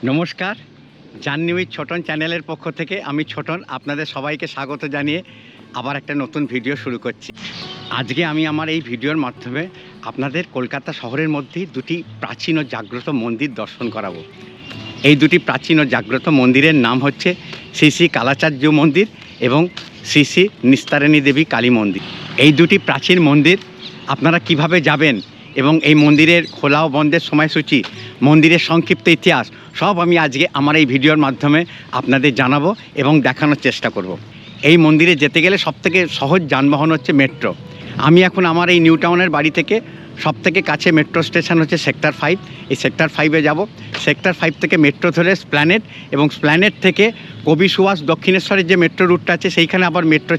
নমস্কার, journey with Chhoton চ্যানেলের পক্ষ থেকে আমি ছোটন আপনাদের সবাইকে স্বাগত জানিয়ে আবার একটা নতুন ভিডিও শুরু করছি। আজকে আমি আমার এই ভিডিওর মাধ্যমে আপনাদের কলকাতা শহরের মধ্যেই দুটি প্রাচীন ও জাগ্রত মন্দির দর্শন করাবো। এই দুটি প্রাচীন ও জাগ্রত মন্দিরের নাম হচ্ছে শ্রী শ্রী কালাচার্য মন্দির এবং শ্রী শ্রী নিস্তারিণী দেবী কালী মন্দির। এই দুটি প্রাচীন মন্দির আপনারা কিভাবে যাবেন এবং এই মন্দিরের খোলা ও বন্ধের সময়সূচি, মন্দিরের সংক্ষিপ্ত ইতিহাস সব আমি আজকে আমার এই ভিডিওর মাধ্যমে আপনাদের জানাবো এবং দেখানোর চেষ্টা করব। এই মন্দিরে যেতে গেলে সবথেকে সহজ যানবাহন হচ্ছে মেট্রো। আমি এখন আমার এই নিউ টাউনের বাড়ি থেকে সবথেকে কাছে মেট্রো স্টেশন হচ্ছে সেক্টর 5। এই সেক্টর 5-এ যাব। সেক্টর 5 থেকে মেট্রো ধরে স্প্ল্যানেড এবং স্প্ল্যানেড থেকে কবি সুভাষ দক্ষিণেশ্বরের যে মেট্রো রুটটা আছে সেইখানে আবার মেট্রো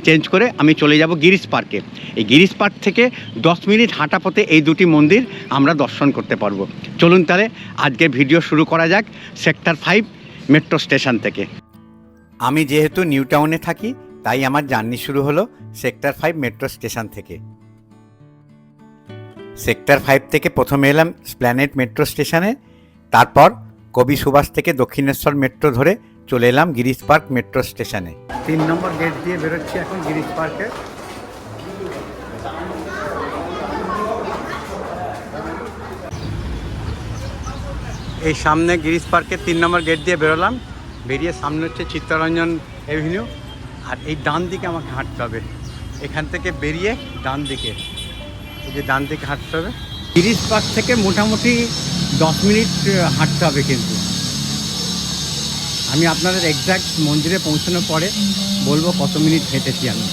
চেঞ্জ করে আমি চলে যাব গিরিশ পার্কে। এই গিরিশ পার্ক থেকে 10 মিনিট হাঁটা পথে এই দুটি মন্দির আমরা দর্শন করতে পারবো। চলুন তাহলে আজকের ভিডিও শুরু করা যাক সেক্টর 5 মেট্রো স্টেশন থেকে। আমি যেহেতু নিউ টাউনে থাকি তাই আমার জার্নি শুরু হলো সেক্টর 5 মেট্রো স্টেশন থেকে। সেক্টর 5 থেকে প্রথমে এলাম স্প্ল্যানেড মেট্রো স্টেশনে, তারপর কবি সুভাষ থেকে দক্ষিণেশ্বর মেট্রো ধরে চলে এলাম গিরিশ পার্ক মেট্রো স্টেশনে। 3 নম্বর গেট দিয়ে বেরোচ্ছি এখন গিরিশ পার্কে। এই সামনে গিরিশ পার্কের 3 নম্বর গেট দিয়ে বেরোলাম, বেরিয়ে সামনে হচ্ছে চিত্তরঞ্জন এভিনিউ। আর এই ডান দিকে আমাকে হাঁটতে হবে, এখান থেকে বেরিয়ে ডান দিকে, এই যে ডান দিকে হাঁটতে হবে। গিরিশ পার্ক থেকে মোটামুটি 10 মিনিট হাঁটতে হবে, কিন্তু আমি আপনাদের এক্স্যাক্ট মন্দিরে পৌঁছানোর পরে বলবো কত মিনিট হেঁটেছি আমি।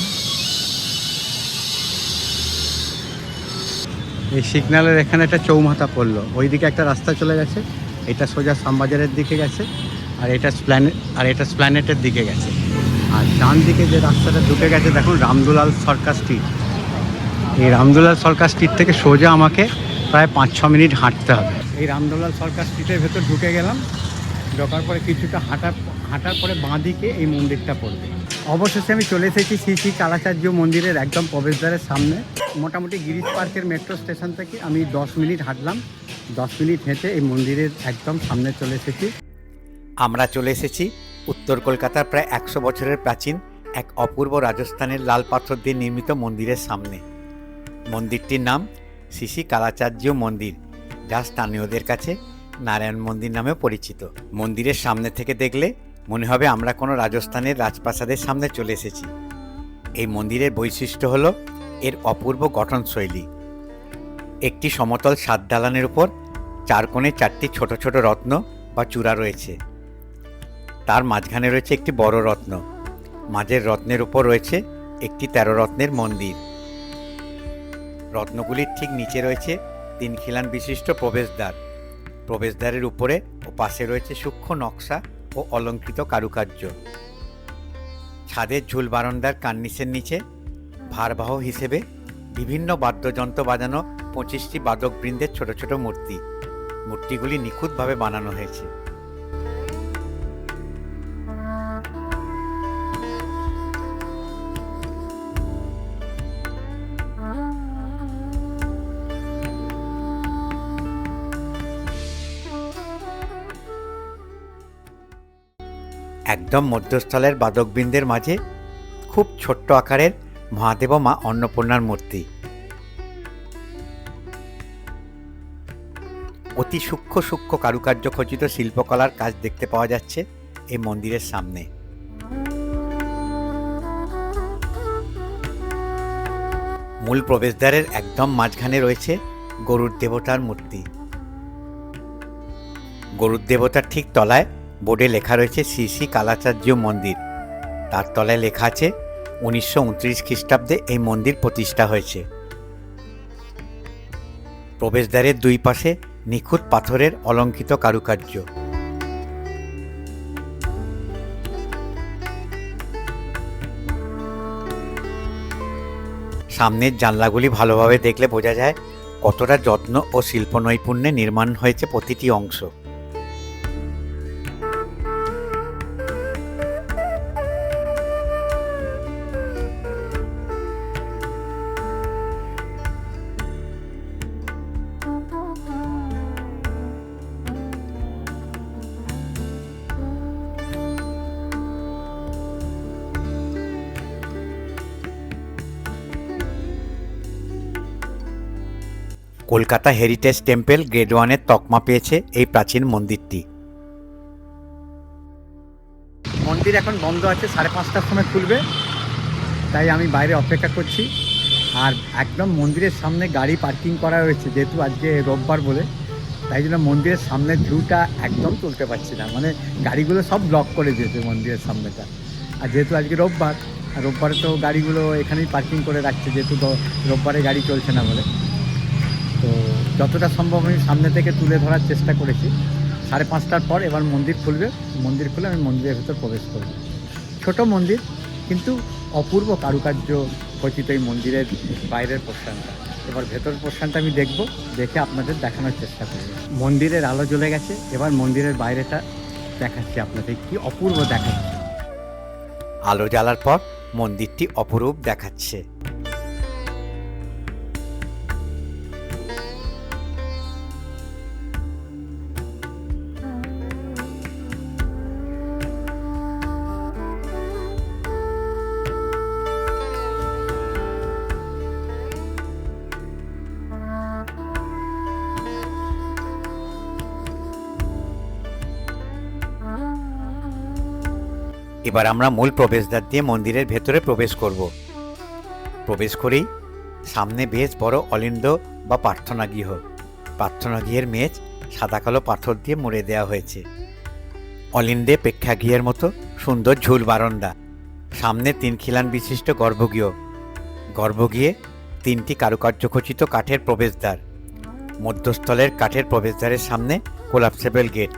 এই সিগন্যালের এখানে একটা চৌমাথা পড়লো, ওইদিকে একটা রাস্তা চলে গেছে, এটা সোজা শ্যামবাজারের দিকে গেছে, আর এটা স্প্ল্যানেটের দিকে গেছে। আর ডান দিকে যে রাস্তাটা ঢুকে গেছে দেখুন, রামদুলাল সরকার স্ট্রিট। এই রামদুলাল সরকার স্ট্রিট থেকে সোজা আমাকে প্রায় 5-6 মিনিট হাঁটতে হবে। এই রামদুলাল সরকার স্ট্রিটের ভেতর ঢুকে গেলাম, ঢোকার পরে কিছুটা হাঁটার পরে বাঁ দিকে এই মন্দিরটা পড়বে। অবশেষে আমি চলে এসেছি শ্রী শ্রী কালাচার্য মন্দিরের একদম প্রবেশদ্বারের সামনে। মোটামুটি গিরিশ পার্কের মেট্রো স্টেশন থেকে আমি 10 মিনিট হাঁটলাম। 10 মিনিট হেঁটে এই মন্দিরের একদম সামনে চলে এসেছি। আমরা চলে এসেছি উত্তর কলকাতার প্রায় 100 বছরের প্রাচীন এক অপূর্ব রাজস্থানের লাল পাথর দিয়ে নির্মিত মন্দিরের সামনে। মন্দিরটির নাম শ্রী শ্রী কালাচার্য মন্দির, যা স্থানীয়দের কাছে নারায়ণ মন্দির নামেও পরিচিত। মন্দিরের সামনে থেকে দেখলে মনে হবে আমরা কোনো রাজস্থানের রাজপ্রাসাদের সামনে চলে এসেছি। এই মন্দিরের বৈশিষ্ট্য হলো এর অপূর্ব গঠনশৈলী। একটি সমতল 7 দালানের উপর 4 কোণে 4টি ছোট ছোট রত্ন বা চূড়া রয়েছে। তার মাঝখানে রয়েছে একটি বড় রত্ন। মাঝের রত্নের উপর রয়েছে একটি 13 রত্নের মন্দির। রত্নগুলির ঠিক নিচে রয়েছে 3 খিলান বিশিষ্ট প্রবেশদ্বার। প্রবেশদ্বারের উপরে ও পাশে রয়েছে সূক্ষ্ম নকশা ও অলঙ্কৃত কারুকার্য। ছাদের ঝুল বারান্দার কার্নিসের নিচে ভারবাহ হিসেবে বিভিন্ন বাদ্যযন্ত্র বাজানো 25টি বাদকবৃন্দের ছোট ছোট মূর্তি। মূর্তিগুলি নিখুঁতভাবে বানানো হয়েছে। একদম মধ্যস্থলের বাদকবৃন্দের মাঝে খুব ছোট্ট আকারের মহাদেব মা অন্নপূর্ণার মূর্তি। অতি সূক্ষ্ম কারুকার্য খচিত শিল্পকলার কাজ দেখতে পাওয়া যাচ্ছে এই মন্দিরের সামনে। মূল প্রবেশদ্বারের একদম মাঝখানে রয়েছে গরুর দেবতার মূর্তি। গরুর দেবতার ঠিক তলায় বোর্ডে লেখা রয়েছে শ্রী শ্রী কালাচার্য মন্দির। তার তলায় লেখা আছে 1929 খ্রিস্টাব্দে এই মন্দির প্রতিষ্ঠা হয়েছে। প্রবেশদ্বারের দুই পাশে নিখুঁত পাথরের অলঙ্কৃত কারুকার্য। সামনের জানলাগুলি ভালোভাবে দেখলে বোঝা যায় কতটা যত্ন ও শিল্প নৈপুণ্যে নির্মাণ হয়েছে প্রতিটি অংশ। কলকাতা হেরিটেজ টেম্পল গ্রেড 1-এর তকমা পেয়েছে এই প্রাচীন মন্দিরটি। মন্দির এখন বন্ধ আছে, 5:30টার সময় খুলবে, তাই আমি বাইরে অপেক্ষা করছি। আর একদম মন্দিরের সামনে গাড়ি পার্কিং করা হয়েছে, যেহেতু আজকে রোববার বলে, তাই জন্য মন্দিরের সামনের ভিউটা একদম তুলতে পারছি না, মানে গাড়িগুলো সব ব্লক করে দিয়েছে মন্দিরের সামনেটা। আর যেহেতু আজকে রোববার, আর রোববারে তো গাড়িগুলো এখানেই পার্কিং করে রাখছে, যেহেতু রোববারে গাড়ি চলছে না বলে। তো যতটা সম্ভব আমি সামনে থেকে তুলে ধরার চেষ্টা করেছি। 5:30টার পর এবার মন্দির খুলবে, মন্দির খুলে আমি মন্দিরের ভেতর প্রবেশ করব। ছোট মন্দির, কিন্তু অপূর্ব কারুকার্য খচিত এই মন্দিরের বাইরের পোর্শনটা। এবার ভেতর পোর্শনটা আমি দেখব, দেখে আপনাদের দেখানোর চেষ্টা করব। মন্দিরের আলো জ্বলে গেছে, এবার মন্দিরের বাইরেটা দেখাচ্ছি আপনাদের, কি অপূর্ব দেখাচ্ছে। আলো জ্বালার পর মন্দিরটি অপরূপ দেখাচ্ছে। এবার আমরা মূল প্রবেশদ্বার দিয়ে মন্দিরের ভেতরে প্রবেশ করব। প্রবেশ করেই সামনে বেশ বড় অলিন্দ বা প্রার্থনাগৃহ। প্রার্থনাগৃহের মেঝ সাদা কালো পাথর দিয়ে মুড়ে দেওয়া হয়েছে। অলিন্দে প্রেক্ষাগৃহের মতো সুন্দর ঝুল বারান্দা। সামনে 3 খিলান বিশিষ্ট গর্ভগৃহ। গর্ভগৃহে 3টি কারুকার্যখচিত কাঠের প্রবেশদ্বার। মধ্যস্থলের কাঠের প্রবেশদ্বারের সামনে কোলাপসেবল গেট।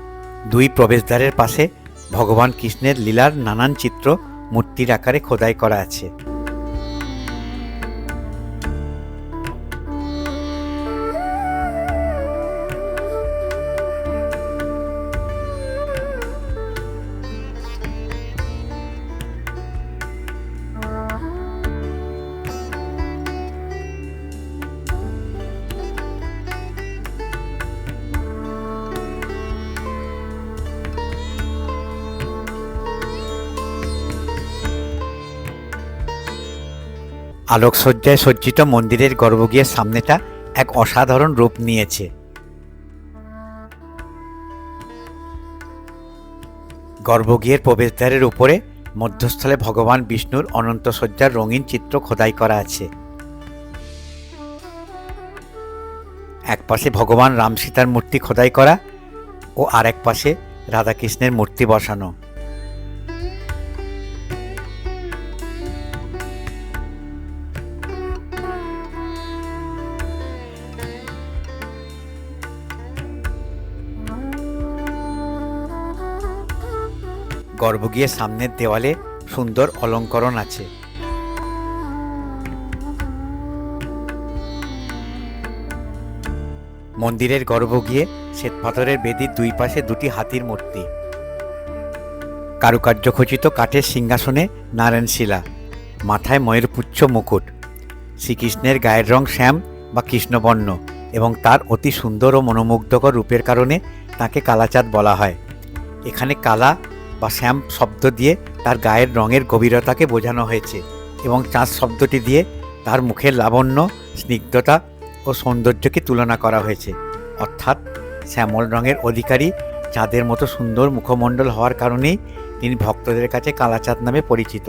2 প্রবেশদ্বারের পাশে ভগবান কৃষ্ণের লীলার নানান চিত্র মূর্তির আকারে খোদাই করা আছে। আলোকসজ্জায় সজ্জিত মন্দিরের গর্ভগৃহের সামনেটা এক অসাধারণ রূপ নিয়েছে। গর্ভগৃহের প্রবেশদ্বারের উপরে মধ্যস্থলে ভগবান বিষ্ণুর অনন্ত সজ্জার রঙিন চিত্র খোদাই করা আছে। এক পাশে ভগবান রাম সীতার মূর্তি খোদাই করা ও আরেক পাশে রাধাকৃষ্ণের মূর্তি বসানো। গর্ভগৃহের সামনের দেওয়ালে সুন্দর অলঙ্করণ আছে। মন্দিরের গর্ভগৃহে শ্বেতপাথরের বেদির 2 পাশে 2টি হাতির মূর্তি। কারুকার্যখচিত কাঠের সিংহাসনে নারায়ণশিলা, মাথায় ময়ূরপুচ্ছ মুকুট। শ্রীকৃষ্ণের গায়ের রং শ্যাম বা কৃষ্ণবর্ণ এবং তার অতি সুন্দর ও মনোমুগ্ধকর রূপের কারণে তাকে কালাচাঁদ বলা হয়। এখানে কালা বা শ্যাম শব্দ দিয়ে তার গায়ের রঙের গভীরতাকে বোঝানো হয়েছে এবং চাঁদ শব্দটি দিয়ে তার মুখের লাবণ্য, স্নিগ্ধতা ও সৌন্দর্যকে তুলনা করা হয়েছে। অর্থাৎ শ্যামল রঙের অধিকারী চাঁদের মতো সুন্দর মুখমণ্ডল হওয়ার কারণেই তিনি ভক্তদের কাছে কালাচাঁদ নামে পরিচিত।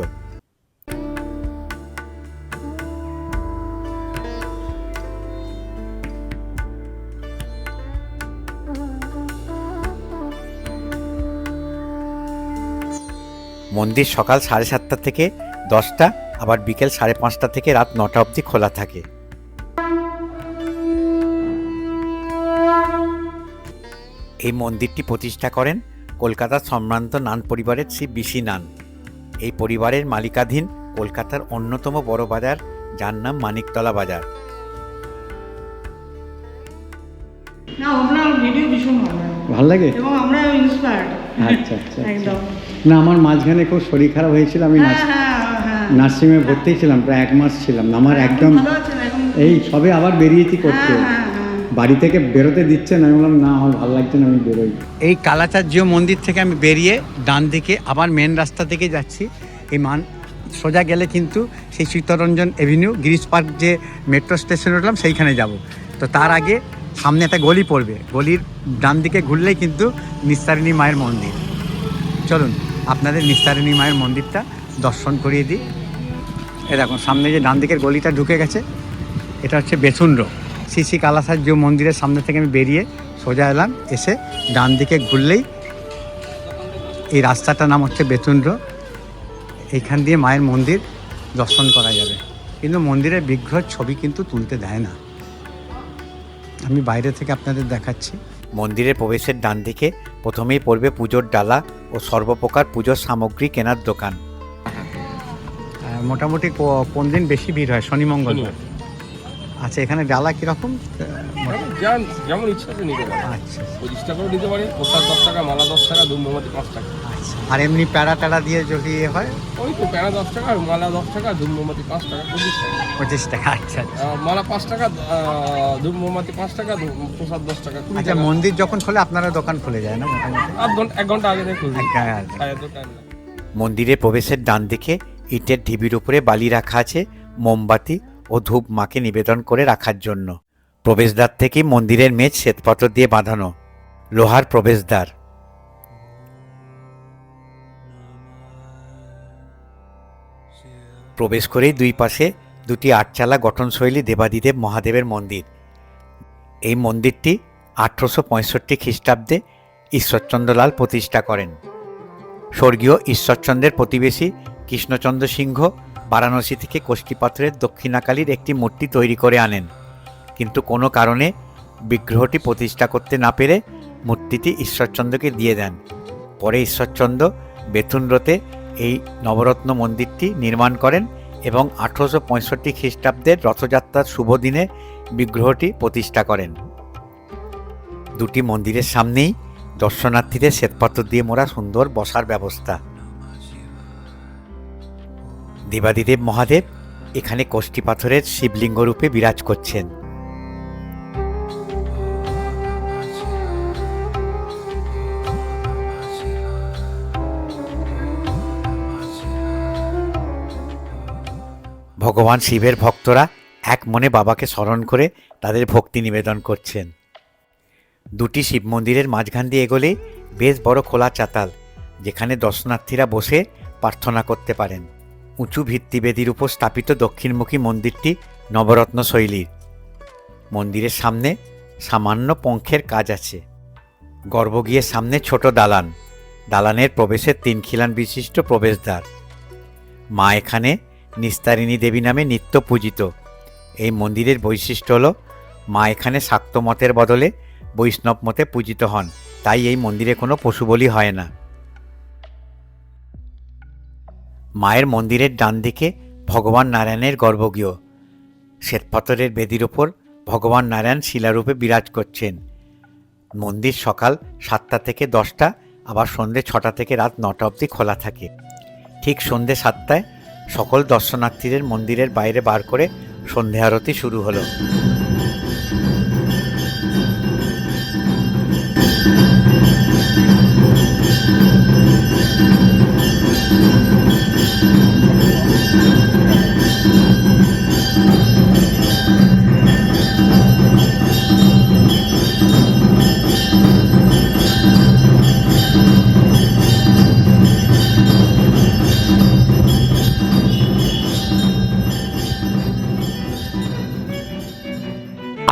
মন্দির সকাল 7:30 থেকে 10টা, আবার বিকেল 5:30 থেকে রাত 9টা অবধি খোলা থাকে। এই মন্দিরটি প্রতিষ্ঠা করেন কলকাতার সম্ভ্রান্ত নান পরিবারের শ্রী বিসি নান। এই পরিবারের মালিকাধীন কলকাতার অন্যতম বড় বাজার, যার নাম মানিকতলা বাজার। না, আপনার ভিডিও ভীষণ ভালো লাগে এবং আমরা ইন্সপায়ার্ড। আচ্ছা আচ্ছা একদম। না, আমার মাঝখানে খুব শরীর খারাপ হয়েছিল, আমি নার্সিংয়ে ভর্তি ছিলাম, প্রায় 1 মাস ছিলাম। আমার একদম এই সবে আবার বেরিয়েছি করতে, বাড়ি থেকে বেরোতে দিচ্ছে না। আমি বললাম না, আমার ভালো লাগছে না, আমি বেরোই। এই কালাচার্য মন্দির থেকে আমি বেরিয়ে ডান দিকে আবার মেন রাস্তা থেকে যাচ্ছি। এই সোজা গেলে কিন্তু সেই চিত্তরঞ্জন এভিনিউ, গিরিশ পার্ক যে মেট্রো স্টেশন উঠলাম সেইখানে যাব। তো তো তার আগে সামনে একটা গলি পড়বে, গলির ডান দিকে ঘুরলেই কিন্তু নিস্তারিণী মায়ের মন্দির। চলুন আপনাদের নিস্তারিণী মায়ের মন্দিরটা দর্শন করিয়ে দিই। এ দেখুন সামনে যে ডান দিকের গলিটা ঢুকে গেছে, এটা হচ্ছে বেথুন্ড। শ্রী শ্রী কালাসার্য মন্দিরের সামনে থেকে আমি বেরিয়ে সোজা এলাম, এসে ডান দিকে ঘুরলেই এই রাস্তাটার নাম হচ্ছে বেথুন্ড। এইখান দিয়ে মায়ের মন্দির দর্শন করা যাবে, কিন্তু মন্দিরের বিগ্রহের ছবি কিন্তু তুলতে দেয় না। আমি বাইরে থেকে আপনাদের দেখাচ্ছি। মন্দিরের প্রবেশের ডান দিকে প্রথমেই পড়বে পুজোর ডালা ও সর্বপ্রকার পুজোর সামগ্রী কেনার দোকান। মোটামুটি কোন দিন বেশি ভিড় হয়? শনি মঙ্গলবার। আচ্ছা, এখানে ডালা কীরকম? যেমন ইচ্ছা তো নিতে পারে। আচ্ছা 25 টাকাও নিতে পারে, প্রসাদ 10 টাকা, মালা 10 টাকা, ধূপ মোমবাতি 5 টাকা। আচ্ছা, আর এমনি প্যারা ট্যারা দিয়ে যদি এ হয়? ওই তো প্যারা 10 টাকা, মালা 10 টাকা, ধূপ মোমবাতি 5 টাকা, 25 টাকা। 25 টাকা। আচ্ছা আচ্ছা। মালা 5 টাকা, ধূপ মোমবাতি 5 টাকা, প্রসাদ 10 টাকা। আচ্ছা, মন্দির যখন খোলে আপনারা দোকান খুলে যায় না মোটামুটি? 1 ঘন্টা আগে থেকে খুলবে। আচ্ছা। মন্দিরের প্রবেশের ডান দিকে ইটের ঢিবির উপরে বালি রাখা আছে মোমবাতি ও ধূপ মাকে নিবেদন করে রাখার জন্য। প্রবেশদ্বার থেকে মন্দিরের মেঝ শ্বেতপাথর দিয়ে বাঁধানো, লোহার প্রবেশদ্বার। প্রবেশ করেই দুই পাশে দুটি আটচালা গঠনশৈলী দেবাদিদেব মহাদেবের মন্দির। এই মন্দিরটি 1865 খ্রিস্টাব্দে ঈশ্বরচন্দ্রলাল প্রতিষ্ঠা করেন। স্বর্গীয় ঈশ্বরচন্দ্রের প্রতিবেশী কৃষ্ণচন্দ্র সিংহ বারাণসী থেকে কষ্টি পাথরের দক্ষিণাকালীর একটি মূর্তি তৈরি করে আনেন, কিন্তু কোনো কারণে বিগ্রহটি প্রতিষ্ঠা করতে না পেরে মূর্তিটি ঈশ্বরচন্দ্রকে দিয়ে দেন। পরে ঈশ্বরচন্দ্র বেথুন্ডতে এই নবরত্ন মন্দিরটি নির্মাণ করেন এবং 1865 খ্রিস্টাব্দের রথযাত্রার শুভ দিনে বিগ্রহটি প্রতিষ্ঠা করেন। দুটি মন্দিরের সামনেই দর্শনার্থীদের শ্বেতপাথর দিয়ে মোড়া সুন্দর বসার ব্যবস্থা। দেবাদিদেব মহাদেব এখানে কষ্টি পাথরের শিবলিঙ্গ রূপে বিরাজ করছেন। ভগবান শিবের ভক্তরা এক মনে বাবাকে স্মরণ করে তাদের ভক্তি নিবেদন করছেন। দুটি শিব মন্দিরের মাঝখান দিয়ে এগোলে বেশ বড় খোলা চাতাল, যেখানে দর্শনার্থীরা বসে প্রার্থনা করতে পারেন। উঁচু ভিত্তিবেদির উপর স্থাপিত দক্ষিণমুখী মন্দিরটি নবরত্ন শৈলীর। মন্দিরের সামনে সামান্য পঙ্খের কাজ আছে। গর্ভগৃহের সামনে ছোট দালান, দালানের প্রবেশের 3 খিলান বিশিষ্ট প্রবেশদ্বার। মা এখানে নিস্তারিণী দেবী নামে নিত্য পূজিত। এই মন্দিরের বৈশিষ্ট্য হল মা এখানে শাক্ত মতের বদলে বৈষ্ণব মতে পূজিত হন, তাই এই মন্দিরে কোনো পশু বলি হয় না। মায়ের মন্দিরের ডান দিকে ভগবান নারায়ণের গর্ভগৃহ। শ্বেতপাথরের বেদির ওপর ভগবান নারায়ণ শিলারূপে বিরাজ করছেন। মন্দির সকাল 7টা থেকে 10টা, আবার সন্ধ্যে 6টা থেকে রাত 9টা অবধি খোলা থাকে। ঠিক সন্ধ্যে 7টায় সকল দর্শনার্থীদের মন্দিরের বাইরে বার করে সন্ধে আরতি শুরু হলো।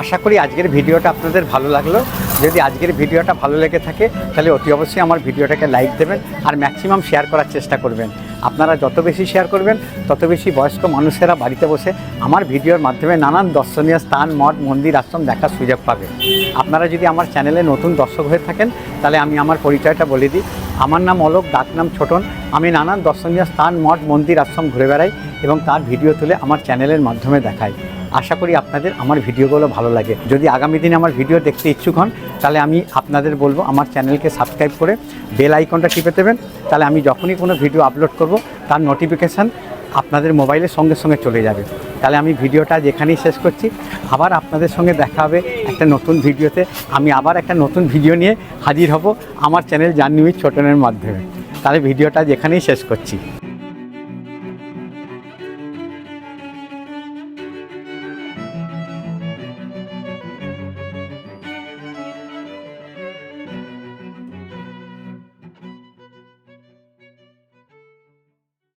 আশা করি আজকের ভিডিওটা আপনাদের ভালো লাগলো। যদি আজকের ভিডিওটা ভালো লেগে থাকে তাহলে অতি অবশ্যই আমার ভিডিওটাকে লাইক দেবেন আর ম্যাক্সিমাম শেয়ার করার চেষ্টা করবেন। আপনারা যত বেশি শেয়ার করবেন তত বেশি বয়স্ক মানুষেরা বাড়িতে বসে আমার ভিডিওর মাধ্যমে নানান দর্শনীয় স্থান, মঠ, মন্দির, আশ্রম দেখার সুযোগ পাবে। আপনারা যদি আমার চ্যানেলে নতুন দর্শক হয়ে থাকেন তাহলে আমি আমার পরিচয়টা বলে দিই। আমার নাম অলোক, ডাক নাম ছোটন। আমি নানান দর্শনীয় স্থান, মঠ, মন্দির, আশ্রম ঘুরে বেড়াই এবং তার ভিডিও তুলে আমার চ্যানেলের মাধ্যমে দেখাই। আশা করি আপনাদের আমার ভিডিওগুলো ভালো লাগে। যদি আগামী দিনে আমার ভিডিও দেখতে ইচ্ছুক হন তাহলে আমি আপনাদের বলবো আমার চ্যানেলকে সাবস্ক্রাইব করে বেল আইকনটা টিপে দেবেন। তাহলে আমি যখনই কোনো ভিডিও আপলোড করব তার নোটিফিকেশান আপনাদের মোবাইলের সঙ্গে সঙ্গে চলে যাবে। তাহলে আমি ভিডিওটা যেখানেই শেষ করছি। আবার আপনাদের সঙ্গে দেখা হবে একটা নতুন ভিডিওতে। আমি আবার একটা নতুন ভিডিও নিয়ে হাজির হব আমার চ্যানেল জার্নি উইথ ছোটনের মাধ্যমে। তাহলে ভিডিওটা যেখানেই শেষ করছি।